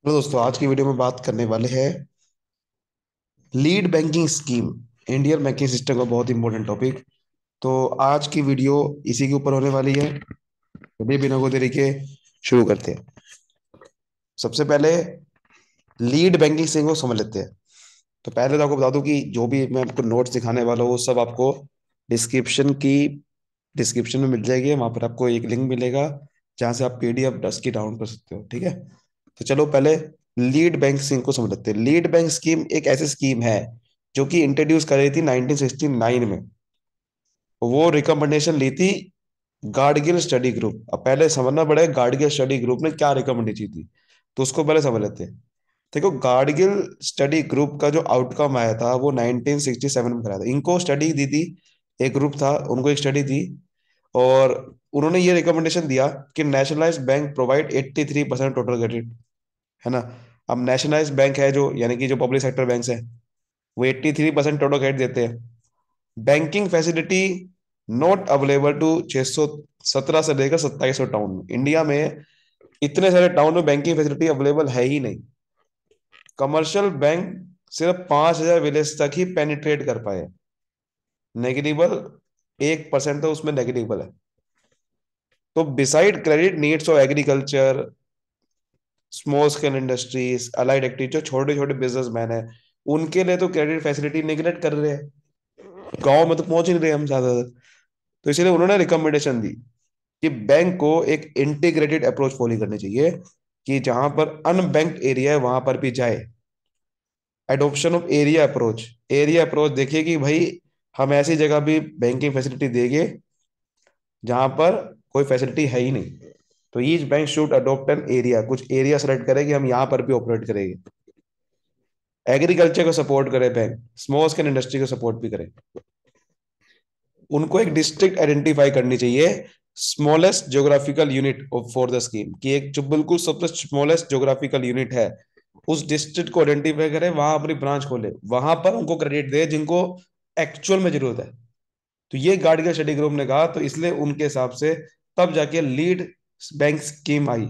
Hello दोस्तों, आज की वीडियो में बात करने वाले हैं lead banking scheme. Indian banking system का बहुत इंपॉर्टेंट टॉपिक। तो आज की वीडियो इसी के ऊपर होने वाली है। चलिए बिना कोई देरी के शुरू करते हैं। सबसे पहले लीड बैंकिंग स्कीम को समझ लेते हैं। तो पहले तो आपको बता दूं कि जो भी मैं आपको नोट्स दिखाने वाला हूँ वो सब आपको डिस्क्रिप्शन की डिस्क्रिप्शन में मिल जाएगी। वहां पर आपको एक लिंक मिलेगा जहां से आप पीडीएफ की डाउनलोड कर सकते हो। ठीक है, तो चलो पहले लीड बैंक स्कीम को समझ लेते हैं। लीड बैंक स्कीम एक ऐसी स्कीम है जो कि इंट्रोड्यूस करी थी 1969 में। वो रिकमेंडेशन ली थी गार्डगिल स्टडी ग्रुप। अब पहले समझना पड़ेगा गार्डगिल स्टडी ग्रुप ने क्या रिकमेंडेशन दी थी, तो उसको पहले समझ लेते हैं। देखो, गार्डगिल स्टडी ग्रुप का जो आउटकम आया था वो 1967 में कराया था। इनको स्टडी दी थी, एक ग्रुप था, उनको एक स्टडी दी। और उन्होंने ये रिकमेंडेशन दिया कि nationalise bank provide 83% total credit, है ना। अब नेशनलाइज बैंक है जो, यानी कि जो पब्लिक सेक्टर बैंक्स है, वो 83% टोटल क्रेडिट देते हैं। Banking facility not available to 617 से लेकर 2700 टाउन में। इंडिया में इतने सारे टाउन में बैंकिंग फैसिलिटी अवेलेबल है ही नहीं। कमर्शियल बैंक सिर्फ 5,000 विलेज तक ही पेनिट्रेट कर पाए। नेगेटिवल 1% तो उसमें नेगेटिवल है। तो beside credit needs of agriculture, small scale industries, allied activity, जो छोटे छोटे बिजनेसमैन है, उनके लिए तो क्रेडिट फैसिलिटी निगलेक्ट कर रहे हैं। गांव में तो पहुंच ही नहीं रहे हम ज्यादातर। तो इसलिए उन्होंने रिकमेंडेशन दी कि बैंक को एक इंटीग्रेटेड अप्रोच फॉलो करनी चाहिए, कि जहां पर अनबैंक्ड एरिया है वहां पर भी जाए। Adoption of area approach. Area approach देखिए कि भाई हम ऐसी जगह भी बैंकिंग फैसिलिटी देंगे जहां पर कोई फैसिलिटी है ही नहीं। तो each bank should adopt an area, कुछ एरिया सेलेक्ट करे कि हम यहाँ पर भी ऑपरेट करेंगे। एग्रीकल्चर को सपोर्ट करे बैंक, स्मॉल स्केल इंडस्ट्री को सपोर्ट भी करे। उनको एक डिस्ट्रिक्ट आइडेंटिफाई करनी चाहिए, smallest geographical unit for the scheme, कि एक जो बिल्कुल सबसे स्मॉलेस्ट ज्योग्राफिकल यूनिट है उस डिस्ट्रिक्ट को आइडेंटिफाई करे, वहां अपनी ब्रांच खोले, वहां पर उनको क्रेडिट दे जिनको एक्चुअल में जरूरत है। तो ये गार्डगिल स्टडी ग्रुप ने कहा, तो इसलिए उनके हिसाब से तब जाके लीड बैंक स्कीम आई।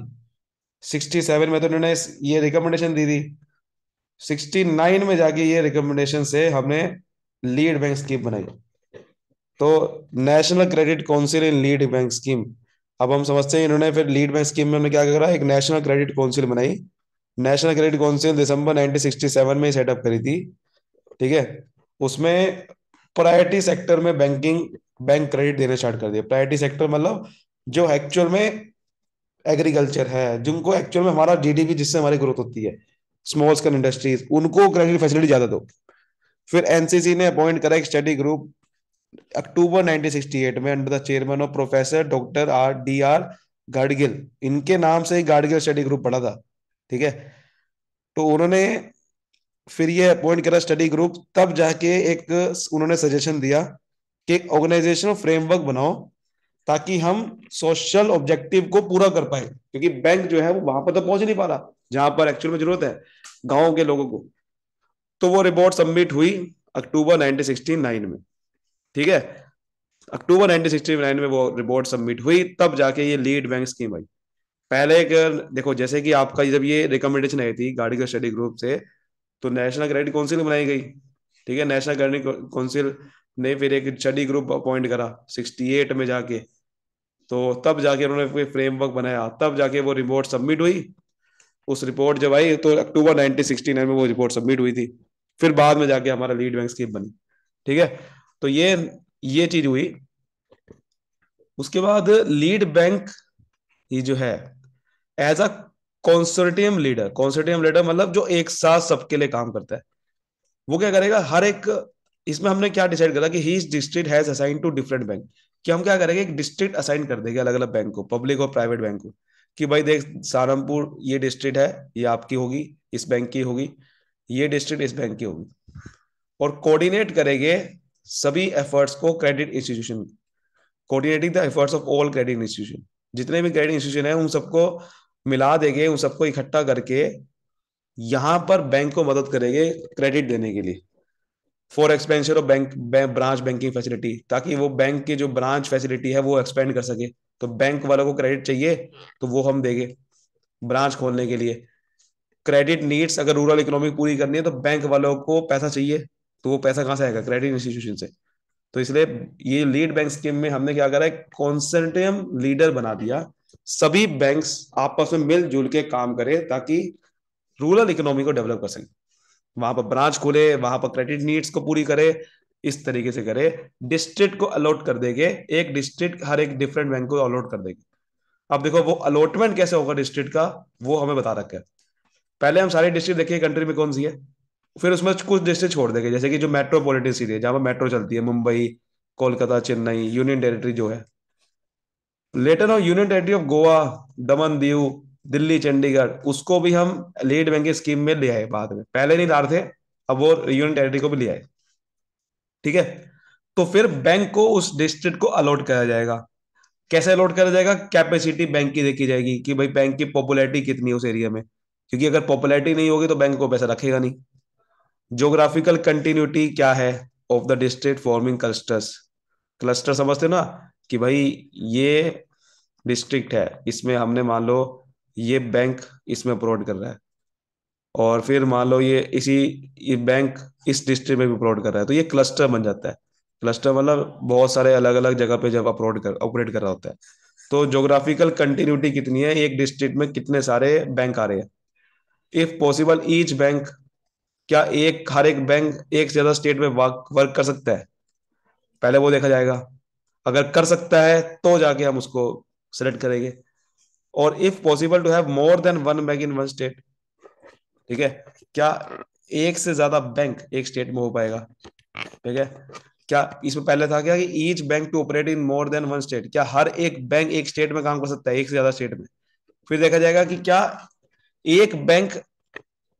67 में तो उन्होंने ये रिकमेंडेशन दी थी। 69 में जाके ये रिकमेंडेशन से हमने लीड बैंक स्कीम बनाई। तो national credit council in lead bank scheme. अब हम समझते हैं इन्होंने फिर लीड बैंक स्कीम में उन्होंने क्या करा, एक नेशनल क्रेडिट काउंसिल बनाई। नेशनल क्रेडिट काउंसिल दिसंबर 1967 में सेटअप करी थी। ठीक है, उसमें प्रायोरिटी सेक्टर में बैंकिंग बैंक क्रेडिट देना स्टार्ट कर दिया। प्रायोरिटी सेक्टर मतलब जो एक्चुअल में एग्रीकल्चर है, जिनको एक्चुअल में हमारा जीडीपी जिससे हमारी ग्रोथ होती है, स्मॉल स्केल इंडस्ट्रीज, उनको क्रेडिट फैसिलिटी ज्यादा दो। फिर एनसीसी ने अपॉइंट करा एक स्टडी ग्रुप अक्टूबर 1968 में under the chairman of professor doctor R D R Gadgil. इनके नाम से ही गाडगिल स्टडी ग्रुप पड़ा था। ठीक है, तो उन्होंने फिर ये अपॉइंट करा स्टडी ग्रुप, तब जाके एक उन्होंने सजेशन दिया कि एक ऑर्गेनाइजेशनल फ्रेमवर्क बनाओ ताकि हम सोशल ऑब्जेक्टिव को पूरा कर पाए, क्योंकि बैंक जो है वो वहां पर तो पहुंच नहीं पा रहा जहां पर एक्चुअल में जरूरत है गांव के लोगों को। तो वो रिपोर्ट सबमिट हुई अक्टूबर 1969 में। ठीक है, अक्टूबर 1969 में वो रिपोर्ट सबमिट हुई, तब जाके ये लीड बैंक स्कीम आई। पहले एक, देखो जैसे कि आपका जब ये रिकमेंडेशन आई थी गाड़ी का स्टडी ग्रुप से, तो नेशनल क्रेडिट काउंसिल बनाई गई। ठीक है, नेशनल क्रेडिट काउंसिल ने फिर एक स्टडी ग्रुप अपॉइंट करा 68 में जाके। तो तब जाके उन्होंने कोई फ्रेमवर्क बनाया, तब जाके वो रिपोर्ट सबमिट हुई। उस रिपोर्ट जब आई तो अक्टूबर 1969 में वो रिपोर्ट सबमिट हुई थी। फिर बाद में जाके हमारा लीड बैंक स्कीम बनी। ठीक है, तो ये चीज हुई। उसके बाद लीड बैंक ये जो है एज अ कॉन्सोर्टियम लीडर मतलब जो एक साथ सबके लिए काम करता है। वो क्या करेगा, हर एक, इसमें हमने क्या डिसाइड करा कि ही district has assign to different bank, कि हम क्या करेंगे एक डिस्ट्रिक्ट असाइन कर देंगे अलग अलग बैंक को, पब्लिक और प्राइवेट बैंक को, कि भाई देख सहारनपुर ये डिस्ट्रिक्ट है, ये आपकी होगी, इस बैंक की होगी, ये डिस्ट्रिक्ट इस बैंक की होगी। और कोऑर्डिनेट करेंगे सभी एफर्ट्स को credit institution, coordinating the efforts of all credit institution. जितने भी क्रेडिट इंस्टीट्यूशन है उन सबको मिला देंगे, उन सबको इकट्ठा करके यहां पर बैंक को मदद करेंगे क्रेडिट देने के लिए, for expansion of bank branch banking facility, ताकि वो बैंक की जो ब्रांच फैसिलिटी है वो एक्सपेंड कर सके। तो बैंक वालों को क्रेडिट चाहिए तो वो हम देंगे ब्रांच खोलने के लिए। क्रेडिट नीड्स अगर रूरल इकोनॉमी पूरी करनी है तो बैंक वालों को पैसा चाहिए, तो वो पैसा कहाँ से आएगा? क्रेडिट इंस्टीट्यूशन से। तो इसलिए ये लीड बैंक स्कीम में हमने क्या करा है, कॉन्सोर्टियम लीडर बना दिया, सभी बैंक्स आपस में मिलजुल के काम करें ताकि रूरल इकोनॉमी को डेवलप कर सके, वहां पर ब्रांच खोले, वहां पर क्रेडिट नीड्स को पूरी करे, इस तरीके से करे। डिस्ट्रिक्ट को अलॉट कर देंगे, एक डिस्ट्रिक्ट हर एक डिफरेंट बैंक को अलॉट कर देंगे। अब देखो वो अलॉटमेंट कैसे होगा डिस्ट्रिक्ट का, वो हमें बता रखा है। पहले हम सारी डिस्ट्रिक्ट देखिए कंट्री में कौन सी है, फिर उसमें कुछ डिस्ट्रिक्ट छोड़ देंगे, जैसे कि जो मेट्रोपॉलिटन सिटी है जहां पर मेट्रो चलती है, मुंबई, कोलकाता, चेन्नई, यूनियन टेरिटरी जो है। Letter of union territory of Goa, Daman Diu, Delhi, Chandigarh, उसको भी हम लीड बैंक स्कीम में ले आए बाद में, पहले नहीं ला रहे थे, अब वो यूनियन टेरिटरी को भी ले आए। ठीक है। तो फिर बैंक को उस डिस्ट्रिक्ट को अलॉट किया जाएगा। कैसे अलॉट करा जाएगा? कैपेसिटी बैंक की देखी जाएगी कि भाई बैंक की पॉपुलैरिटी कितनी है उस एरिया में, क्योंकि अगर पॉपुलैरिटी नहीं होगी तो बैंक को पैसा रखेगा नहीं। ज्योग्राफिकल कंटिन्यूटी क्या है of the district forming clusters, cluster समझते हो ना, कि भाई ये डिस्ट्रिक्ट है, इसमें हमने मान लो ये बैंक इसमें अपलोड कर रहा है, और फिर मान लो ये बैंक इस डिस्ट्रिक्ट में भी अपलोड कर रहा है, तो ये क्लस्टर बन जाता है। क्लस्टर मतलब बहुत सारे अलग अलग जगह पे जब अपलोड कर ऑपरेट कर रहा होता है। तो ज्योग्राफिकल कंटिन्यूटी कितनी है, एक डिस्ट्रिक्ट में कितने सारे बैंक आ रहे हैं। इफ पॉसिबल ईच बैंक, क्या एक हर एक बैंक एक से ज्यादा स्टेट में वर्क कर सकता है, पहले वो देखा जाएगा। अगर कर सकता है तो जाके हम उसको सेलेक्ट करेंगे। और if possible to have more than one bank in one state, ठीक है, क्या एक से ज्यादा बैंक एक स्टेट में हो पाएगा? ठीक है। क्या इसमें पहले था क्या कि each bank to operate in more than one state, क्या हर एक बैंक एक स्टेट में काम कर सकता है, एक से ज्यादा स्टेट में? फिर देखा जाएगा कि क्या एक बैंक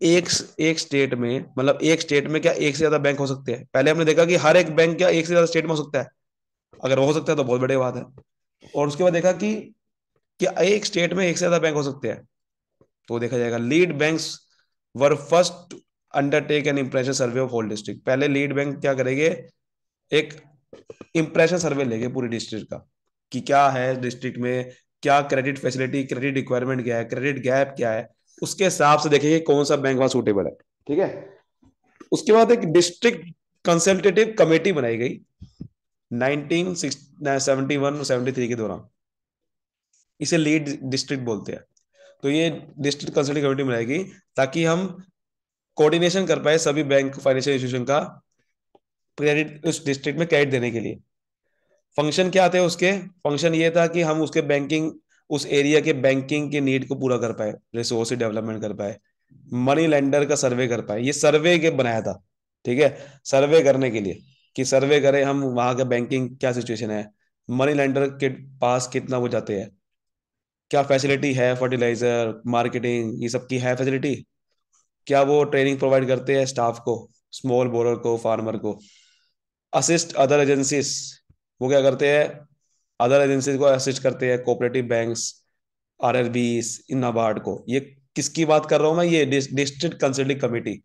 एक एक स्टेट में, मतलब एक स्टेट में क्या एक से ज्यादा बैंक हो सकते हैं? पहले हमने देखा कि हर एक बैंक क्या एक से ज्यादा स्टेट में हो सकता है, अगर हो सकता है तो बहुत बड़ी बात है। और उसके बाद देखा कि क्या एक स्टेट में एक से ज्यादा बैंक हो सकते हैं, तो देखा जाएगा lead banks were first undertake an impression survey of whole district. पहले लीड बैंक क्या करेंगे, एक इंप्रेशन सर्वे लेंगे पूरी डिस्ट्रिक्ट का, कि क्या है डिस्ट्रिक्ट में, क्या क्रेडिट फैसिलिटी, क्रेडिट रिक्वायरमेंट क्या है, क्रेडिट गैप क्या है, उसके हिसाब से देखेंगे कौन सा बैंक वहां सूटेबल है। ठीक है। उसके बाद एक डिस्ट्रिक्ट कंसल्टेटिव कमेटी बनाई गई 1971-73 के दौरान, इसे लीड डिस्ट्रिक्ट बोलते हैं। तो ये डिस्ट्रिक्ट कंसल्टिंग कमेटी बनाएगी ताकि हम कोऑर्डिनेशन कर पाए सभी बैंक फाइनेंशियल इंस्टीट्यूशन का क्रेडिट उस डिस्ट्रिक्ट में क्रेडिट देने के लिए। फंक्शन क्या थे उसके? फंक्शन ये था कि हम उसके बैंकिंग, उस एरिया के बैंकिंग के नीड को पूरा कर पाए, रिसोर्स डेवलपमेंट कर पाए, मनी लेंडर का सर्वे कर पाए, ये सर्वे के बनाया था। ठीक है। सर्वे करने के लिए कि सर्वे करें हम वहां का बैंकिंग क्या सिचुएशन है, मनी लेंडर के पास कितना वो जाते हैं, क्या फैसिलिटी है, फर्टिलाइजर, मार्केटिंग, ये सब की है फैसिलिटी, क्या वो ट्रेनिंग प्रोवाइड करते हैं स्टाफ को, स्मॉल बोरर को, फार्मर को। असिस्ट अदर एजेंसीज, वो क्या करते हैं, अदर एजेंसीज को असिस्ट करते हैं, कोऑपरेटिव बैंक्स, आरएलबीस, नाबार्ड को। ये किसकी बात कर रहा हूं मैं, ये डिस्ट्रिक्ट कंसल्टिंग कमेटी,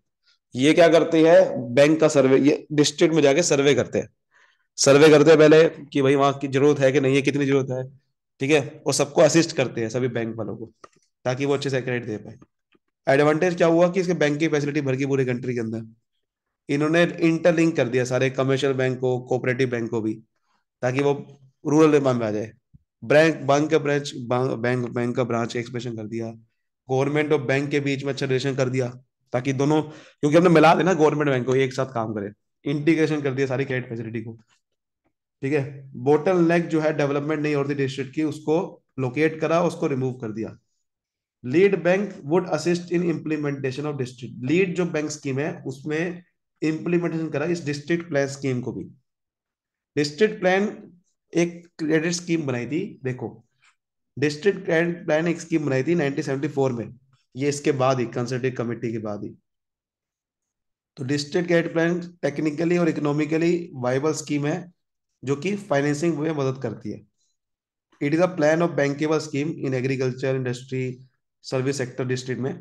ये क्या करती है, बैंक का सर्वे, ये डिस्ट्रिक्ट में जाके सर्वे करते हैं। सर्वे करते हैं पहले कि भाई वहां की जरूरत है कि नहीं है, कितनी जरूरत है। ठीक है। और सबको असिस्ट करते हैं सभी बैंक वालों को, ताकि वो अच्छे से क्रेडिट दे पाए। एडवांटेज क्या हुआ कि इसके बैंक की फैसिलिटी भर की पूरे कंट्री के अंदर, इन्होंने इंटरलिंक कर दिया सारे कमर्शियल बैंक को, कोऑपरेटिव बैंक को भी, ताकि वो रूरल एरिया में आ जाए। बैंक बैंक का ब्रांच, बैंक बैंक का ब्रांच एक्सपेंशन कर दिया। गवर्नमेंट और बैंक के बीच में अच्छा रिलेशन कर दिया, ताकि दोनों, क्योंकि हमने मिला देना गवर्नमेंट बैंक को एक साथ काम करे, इंटीग्रेशन कर दिया सारी क्रेडिट फैसिलिटी को। ठीक है। बोटल नेक जो है डेवलपमेंट नहीं होती डिस्ट्रिक्ट की, उसको लोकेट करा, उसको रिमूव कर दिया। Lead bank would assist in implementation of district, lead जो बैंक स्कीम है उसमें इंप्लीमेंटेशन करा इस डिस्ट्रिक्ट प्लान स्कीम को भी। डिस्ट्रिक्ट प्लान एक क्रेडिट स्कीम बनाई थी, देखो, डिस्ट्रिक्ट क्रेडिट प्लान एक स्कीम बनाई थी 1974 में, ये इसके बाद ही कंसल्टेटिव कमेटी के बाद ही। तो डिस्ट्रिक्ट क्रेडिट प्लान टेक्निकली और इकोनॉमिकली वाइबल स्कीम है, जो कि फाइनेंसिंग में मदद करती है। It is a plan of bankable scheme in agriculture, industry, service sector district में।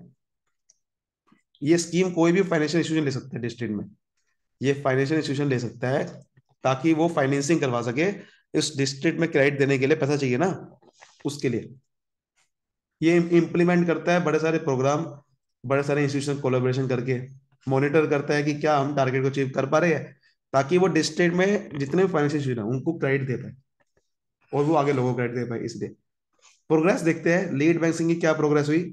ये स्कीम कोई भी फाइनेंशियल इंस्टीट्यूशन ले सकता है डिस्ट्रिक्ट में, ये फाइनेंशियल इंस्टीट्यूशन ले सकता है, ताकि वो फाइनेंसिंग करवा सके। इस डिस्ट्रिक्ट में क्रेडिट देने के लिए पैसा चाहिए ना, उसके लिए ये इम्प्लीमेंट करता है बड़े सारे प्रोग्राम, बड़े सारे इंस्टीट्यूशन कोलैबोरेशन करके मॉनिटर करता है कि क्या हम टारगेट को अचीव कर पा रहे हैं, ताकि वो डिस्ट्रिक्ट में जितने भी फाइनेंशियल इंस्टीट्यूशन है उनको क्रेडिट दे पाए और वो आगे लोगों को क्रेडिट दे पाए। इसलिए प्रोग्रेस देखते हैं लीड बैंकिंग की क्या प्रोग्रेस हुई।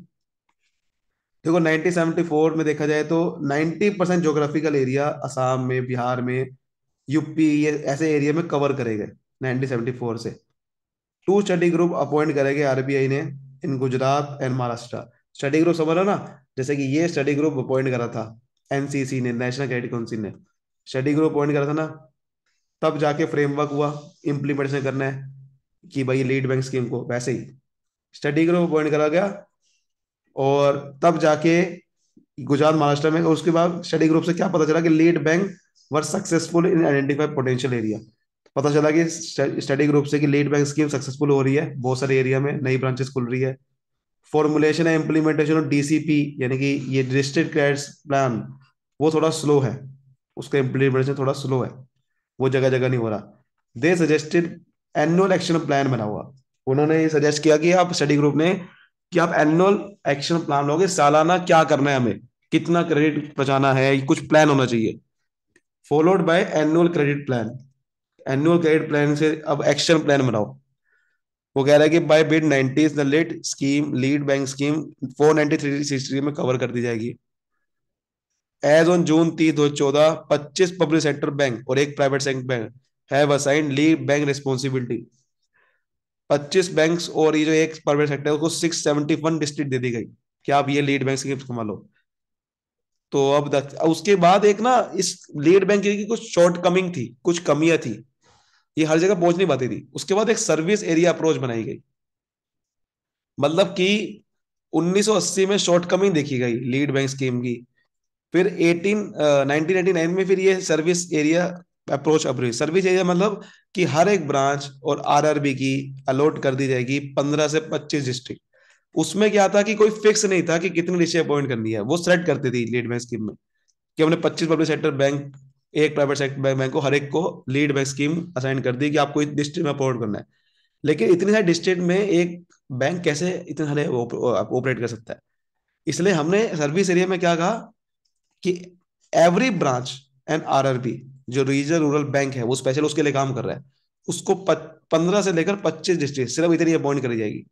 देखो 1974 में देखा जाए तो 90% जोग्राफिकल एरिया असम में, बिहार में, यूपी, ये ऐसे एरिया में कवर करे गए 1974 से। टू स्टडी ग्रुप अपॉइंट करेंगे आरबीआई ने in Gujarat and Maharashtra. Study group समझ रहे हो ना, जैसे कि ये स्टडी ग्रुप अपॉइंट करा था एनसीसी ने, नेशनल क्रेडिट काउंसिल ने, स्टडी ग्रुप अपॉइंट करा था ना, तब जाके फ्रेमवर्क हुआ इम्प्लीमेंटेशन करना है कि भाई लीड बैंक स्कीम को। वैसे ही स्टडी ग्रुप अपॉइंट करा गया और तब जाके गुजरात महाराष्ट्र में, और उसके बाद स्टडी ग्रुप से क्या पता चला कि lead bank were successful in identify potential area. पता चला कि स्टडी ग्रुप से कि लीड बैंक स्कीम सक्सेसफुल हो रही है बहुत सारे एरिया में, नई ब्रांचेस खुल रही है। Formulation and implementation of DCP, यानी कि ये डिस्ट्रिक्ट क्रेडिट प्लान, वो थोड़ा स्लो है, उसका इम्प्लीमेंटेशन थोड़ा स्लो है, वो जगह जगह नहीं हो रहा। दे सजेस्टेड एनुअल एक्शन प्लान बना हुआ। उन्होंने ये सजेस्ट किया कि आप स्टडी ग्रुप ने कि आप एनुअल एक्शन प्लान लोगे, सालाना क्या करना है हमें, कितना क्रेडिट बचाना है, कुछ प्लान होना चाहिए, followed by annual credit plan. Annual credit plan से अब एक्शन प्लान बनाओ। वो कह रहा है कि by mid 90s the lead scheme, lead bank scheme 493 CC में कवर कर दी जाएगी। As on June 30 2014 25 public sector bank और एक private sector bank have assigned lead bank responsibility. 25 banks और ये जो एक प्राइवेट सेक्टर है उसको 671 डिस्ट्रिक्ट दे दी गई कि आप ये लीड बैंक स्कीम संभालो। तो अब तक उसके बाद एक ना इस लीड बैंक की कुछ शॉर्ट कमिंग थी, कुछ कमियां थी, ये हर जगह पहुंच नहीं पाती थी। उसके बाद एक सर्विस एरिया अप्रोच बनाई गई, मतलब कि 1980 में शॉर्ट कमिंग देखी गई लीड बैंक स्कीम की। फिर 1999 में फिर ये service area approach approach service area मतलब कि हर एक ब्रांच और आरआरबी की अलॉट कर दी जाएगी 15 से 25 डिस्ट्रिक्ट। उसमें क्या था कि कोई फिक्स नहीं था कि कितनी डिस्ट्रिक्ट अपॉइंट करनी है, वो सेलेक्ट करती थी लीड बैंक स्कीम में कि हमने 25 पब्लिक सेक्टर बैंक, एक प्राइवेट सेक्टर बैंक को, हर एक को लीड बैंक स्कीम असाइन कर दी कि आपको इस डिस्ट्रिक्ट में अपॉइंट करना है। लेकिन इतने सारे डिस्ट्रिक्ट में एक बैंक कैसे इतने सारे ऑपरेट कर सकता है, इसलिए हमने सर्विस एरिया में क्या कहा कि एवरी ब्रांच एंड आरआरबी, जो रीजनल रूरल बैंक है वो स्पेशल उसके लिए काम कर रहा है, उसको 15 से लेकर 25 डिस्ट्रिक्ट सिर्फ इतनी अपॉइंट करी जाएगी।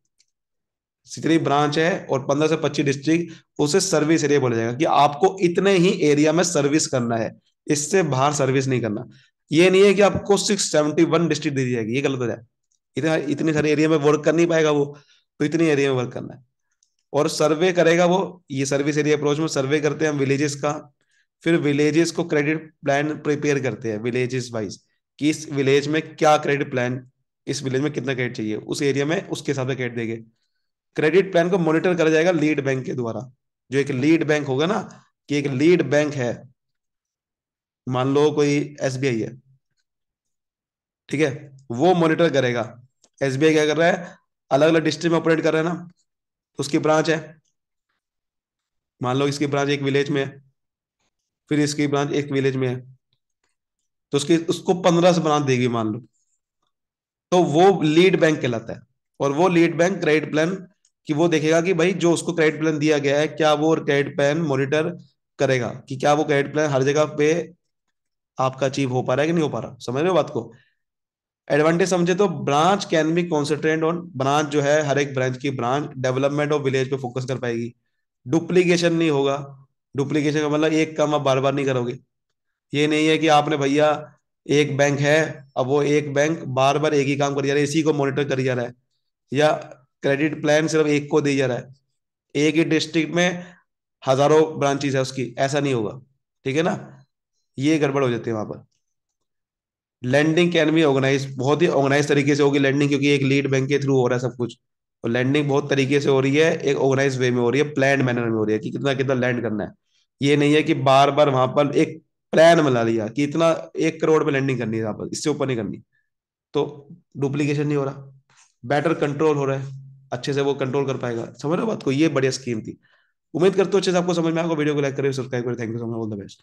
जितनी ब्रांच है और 15 से 25 डिस्ट्रिक्ट, उसे सर्विस एरिया बोला जाएगा कि आपको इतने ही एरिया में सर्विस करना है, इससे बाहर सर्विस नहीं करना। ये नहीं है कि आपको 671 डिस्ट्रिक्ट दे दी जाएगी, ये गलत हो जाए। इतने इतने सारे एरिया में वर्क कर नहीं पाएगा वो, तो इतने एरिया में वर्क करना है। और सर्वे करेगा वो, ये सर्विस एरिया अप्रोच में सर्वे करते हैं हम विलेजेस का। फिर विलेजेस को क्रेडिट प्लान प्रिपेयर करते हैं विलेजेस वाइज कि इस विलेज में क्या क्रेडिट प्लान, इस विलेज में कितना क्रेडिट चाहिए, उस एरिया में उसके हिसाब से क्रेडिट देंगे। क्रेडिट प्लान को मॉनिटर करा जाएगा लीड बैंक के द्वारा। जो एक लीड बैंक होगा ना, कि एक लीड बैंक है, मान लो कोई एसबीआई है, ठीक है, वो मॉनिटर करेगा। एसबीआई क्या कर रहा है, अलग अलग डिस्ट्रिक्ट में ऑपरेट कर रहा है ना, उसकी ब्रांच है, मान लो इसकी ब्रांच एक विलेज में है, फिर इसकी ब्रांच एक विलेज में है, तो उसकी उसको 15 से ब्रांच देगी मान लो, तो वो लीड बैंक कहलाता है। और वो लीड बैंक क्रेडिट प्लान कि वो देखेगा कि भाई जो उसको क्रेडिट प्लान दिया गया है, क्या वो क्रेडिट प्लान मॉनिटर करेगा कि क्या वो क्रेडिट प्लान हर जगह पे आपका अचीव हो पा रहा है कि नहीं हो पा रहा। समझ रहे हो बात को। एडवांटेज समझे तो branch can be concentrate on, branch जो है हर एक ब्रांच की ब्रांच डेवलपमेंट ऑफ विलेज पे फोकस कर पाएगी। डुप्लीकेशन नहीं होगा। डुप्लीकेशन का मतलब एक काम आप बार बार नहीं करोगे। ये नहीं है कि आपने भैया एक बैंक है, अब वो एक बैंक बार बार एक ही काम करी जा रहा है, इसी को मॉनिटर करी जा रहा है, या क्रेडिट प्लान सिर्फ एक को दी जा रहा है, एक ही डिस्ट्रिक्ट में हजारों ब्रांचेस है उसकी, ऐसा नहीं होगा। ठीक है ना, ये गड़बड़ हो जाती है वहां पर। लैंडिंग कैन बी ऑर्गेनाइज, बहुत ही ऑर्गेनाइज तरीके से होगी लैंडिंग, क्योंकि एक लीड बैंक के थ्रू हो रहा है सब कुछ। और लैंडिंग बहुत तरीके से हो रही है, एक ऑर्गेनाइज वे में हो रही है, प्लान मैनर में हो रही है कि कितना कितना लैंड करना है। ये नहीं है कि बार बार वहां पर एक प्लान बना लिया कि इतना 1 करोड़ पे लैंडिंग करनी है, यहाँ पर इससे ऊपर नहीं करनी, तो डुप्लीकेशन नहीं हो रहा, बेटर कंट्रोल हो रहा है, अच्छे से वो कंट्रोल कर पाएगा। समझ रहे हो बात को, ये बढ़िया स्कीम थी। उम्मीद करते हो अच्छे से आपको समझ में आएगा। वीडियो को लाइक करें, सब्सक्राइब करें। Thank you so much, all the best.